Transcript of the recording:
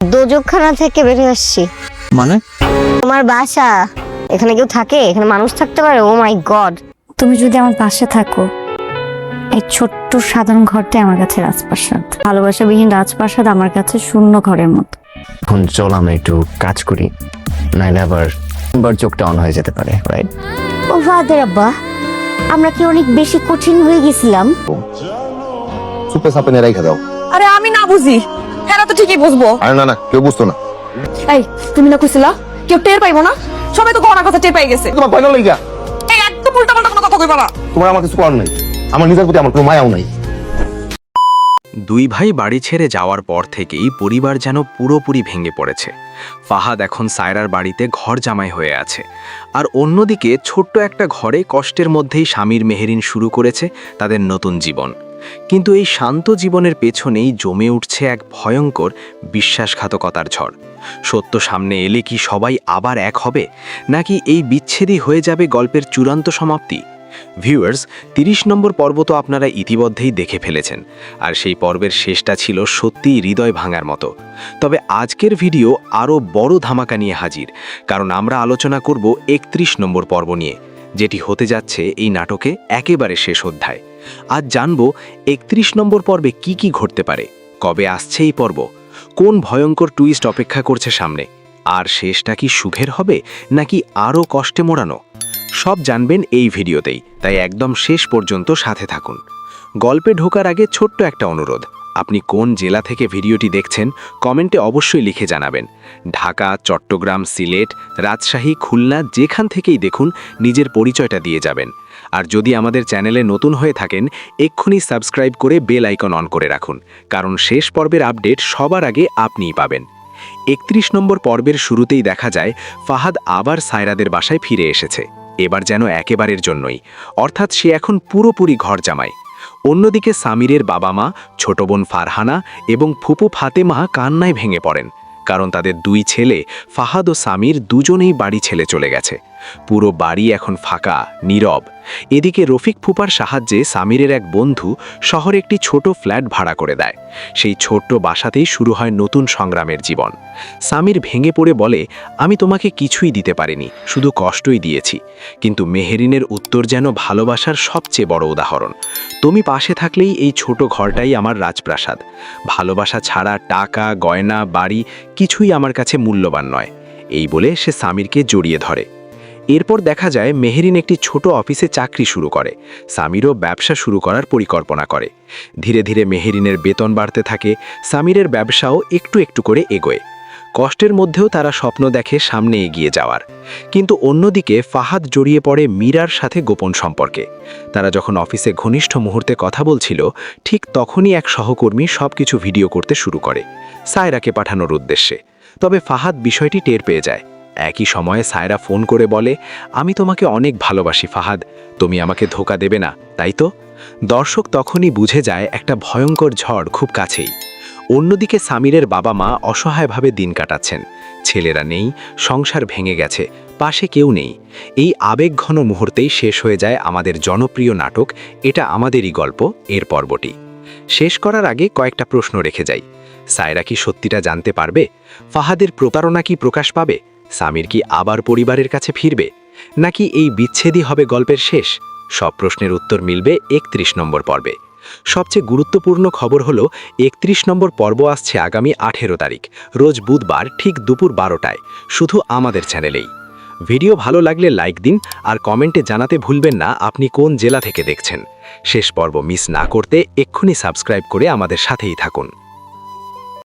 দোজকখানা থেকে বের হয়ে আসছি। মানে? তোমার বাসা, এখানে কেউ থাকে? এখানে মানুষ থাকতে পারে? ও মাই গড। তুমি যদি আমার পাশে থাকো, এই ছোট্ট সাধারণ ঘরটাই আমার কাছে রাজপ্রাসাদ। ভালোবাসাবিহীন রাজপ্রাসাদ আমার কাছে শূন্য ঘরের মতো। এখন চল আমরা একটু কাজ করি, নাইলে আবার চোখটা অন হয়ে যেতে পারে, রাইট? ও ফাদের আব্বা, আমরা কি অনেক বেশি কঠিন হয়ে গেছিলাম? সুপে সাপে রেখে দাও। আরে আমি না বুঝি, হ্যাঁ তো ঠিকই বুঝবো। আরে না না, কেউ বুঝতো না। এই তুমি না কইছিলা কেউ টের পাইবো না? সবাই তো গহনা কথা টের পাই গেছে। তোমার ভয় না লাগা? এই একদম উল্টা পাল্টা কোনো কথা কইবা না। তোমার আমার কিছু করার নাই, আমার নিজের প্রতি আমার কোনো মায়াও নাই। দুই ভাই বাড়ি ছেড়ে যাওয়ার পর থেকেই পরিবার যেন পুরোপুরি ভেঙে পড়েছে। ফাহাদ এখন সায়রার বাড়িতে ঘর জামাই হয়ে আছে, আর অন্যদিকে ছোট্ট একটা ঘরে কষ্টের মধ্যেই স্বামীর মেহেরিন শুরু করেছে তাদের নতুন জীবন। কিন্তু এই শান্ত জীবনের পেছনেই জমে উঠছে এক ভয়ঙ্কর বিশ্বাসঘাতকতার ঝড়। সত্য সামনে এলে কি সবাই আবার এক হবে, নাকি এই বিচ্ছেদই হয়ে যাবে গল্পের চূড়ান্ত সমাপ্তি? ভিউয়ার্স, 30 নম্বর পর্ব তো আপনারা ইতিমধ্যেই দেখে ফেলেছেন, আর সেই পর্বের শেষটা ছিল সত্যিই হৃদয় ভাঙার মতো। তবে আজকের ভিডিও আরও বড় ধামাকা নিয়ে হাজির, কারণ আমরা আলোচনা করব 31 নম্বর পর্ব নিয়ে, যেটি হতে যাচ্ছে এই নাটকে একেবারে শেষ অধ্যায়। আজ জানব 31 নম্বর পর্বে কি কি ঘটতে পারে, কবে আসছে এই পর্ব, কোন ভয়ঙ্কর টুইস্ট অপেক্ষা করছে সামনে, আর শেষটা কি সুখের হবে নাকি আরও কষ্টে মোড়ানো, সব জানবেন এই ভিডিওতেই, তাই একদম শেষ পর্যন্ত সাথে থাকুন। গল্পে ঢোকার আগে ছোট্ট একটা অনুরোধ, আপনি কোন জেলা থেকে ভিডিওটি দেখছেন কমেন্টে অবশ্যই লিখে জানাবেন। ঢাকা, চট্টগ্রাম, সিলেট, রাজশাহী, খুলনা যেখান থেকেই দেখুন নিজের পরিচয়টা দিয়ে যাবেন। আর যদি আমাদের চ্যানেলে নতুন হয়ে থাকেন, এক্ষুনি সাবস্ক্রাইব করে বেল আইকন অন করে রাখুন, কারণ শেষ পর্বের আপডেট সবার আগে আপনিই পাবেন। 31 নম্বর পর্বের শুরুতেই দেখা যায় ফাহাদ আবার সায়রাদের বাসায় ফিরে এসেছে, এবার যেন একেবারের জন্যই, অর্থাৎ সে এখন পুরোপুরি ঘর জামাই। অন্যদিকে সামিরের বাবা মা, ছোট বোন ফারহানা এবং ফুপু ফাতেমা কান্নায় ভেঙে পড়েন, কারণ তাদের দুই ছেলে ফাহাদ ও সামির দুজনেই বাড়ি ছেড়ে চলে গেছে। পুরো বাড়ি এখন ফাঁকা, নীরব। এদিকে রফিক ফুপার সাহায্যে সামিরের এক বন্ধু শহরে একটি ছোট ফ্ল্যাট ভাড়া করে দেয়। সেই ছোট্ট বাসাতেই শুরু হয় নতুন সংগ্রামের জীবন। সামির ভেঙে পড়ে বলে, আমি তোমাকে কিছুই দিতে পারিনি, শুধু কষ্টই দিয়েছি। কিন্তু মেহেরিনের উত্তর যেন ভালোবাসার সবচেয়ে বড় উদাহরণ। তুমি পাশে থাকলেই এই ছোট ঘরটাই আমার রাজপ্রাসাদ। ভালোবাসা ছাড়া টাকা, গয়না, বাড়ি কিছুই আমার কাছে মূল্যবান নয়। এই বলে সে সামিরকে জড়িয়ে ধরে। এরপর দেখা যায় মেহেরিন একটি ছোট অফিসে চাকরি শুরু করে, সামিরও ব্যবসা শুরু করার পরিকল্পনা করে। ধীরে ধীরে মেহেরিনের বেতন বাড়তে থাকে, সামিরের ব্যবসাও একটু একটু করে এগোয়। কষ্টের মধ্যেও তারা স্বপ্ন দেখে সামনে এগিয়ে যাওয়ার। কিন্তু অন্যদিকে ফাহাদ জড়িয়ে পড়ে মীরার সাথে গোপন সম্পর্কে। তারা যখন অফিসে ঘনিষ্ঠ মুহূর্তে কথা বলছিল, ঠিক তখনই এক সহকর্মী সবকিছু ভিডিও করতে শুরু করে সায়রাকে পাঠানোর উদ্দেশ্যে। তবে ফাহাদ বিষয়টি টের পেয়ে যায়। একই সময়ে সায়রা ফোন করে বলে, আমি তোমাকে অনেক ভালোবাসি ফাহাদ, তুমি আমাকে ধোঁকা দেবে না, তাই তো? দর্শক তখনই বুঝে যায় একটা ভয়ঙ্কর ঝড় খুব কাছেই। অন্যদিকে সামিরের বাবা মা অসহায়ভাবে দিন কাটাচ্ছেন। ছেলেরা নেই, সংসার ভেঙে গেছে, পাশে কেউ নেই। এই আবেগঘন মুহূর্তেই শেষ হয়ে যায় আমাদের জনপ্রিয় নাটক এটা আমাদেরই গল্প এর পর্বটি। শেষ করার আগে কয়েকটা প্রশ্ন রেখে যাই। সায়রা কি সত্যিটা জানতে পারবে? ফাহাদের প্রতারণা কি প্রকাশ পাবে? সামির কি আবার পরিবারের কাছে ফিরবে, নাকি এই বিচ্ছেদই হবে গল্পের শেষ? সব প্রশ্নের উত্তর মিলবে 31 নম্বর পর্বে। সবচেয়ে গুরুত্বপূর্ণ খবর হলো 31 নম্বর পর্ব আসছে আগামী 18 তারিখ, রোজ বুধবার ঠিক দুপুর 12টায়, শুধু আমাদের চ্যানেলেই। ভিডিও ভালো লাগলে লাইক দিন, আর কমেন্টে জানাতে ভুলবেন না আপনি কোন জেলা থেকে দেখছেন। শেষ পর্ব মিস না করতে এক্ষুনি সাবস্ক্রাইব করে আমাদের সাথেই থাকুন।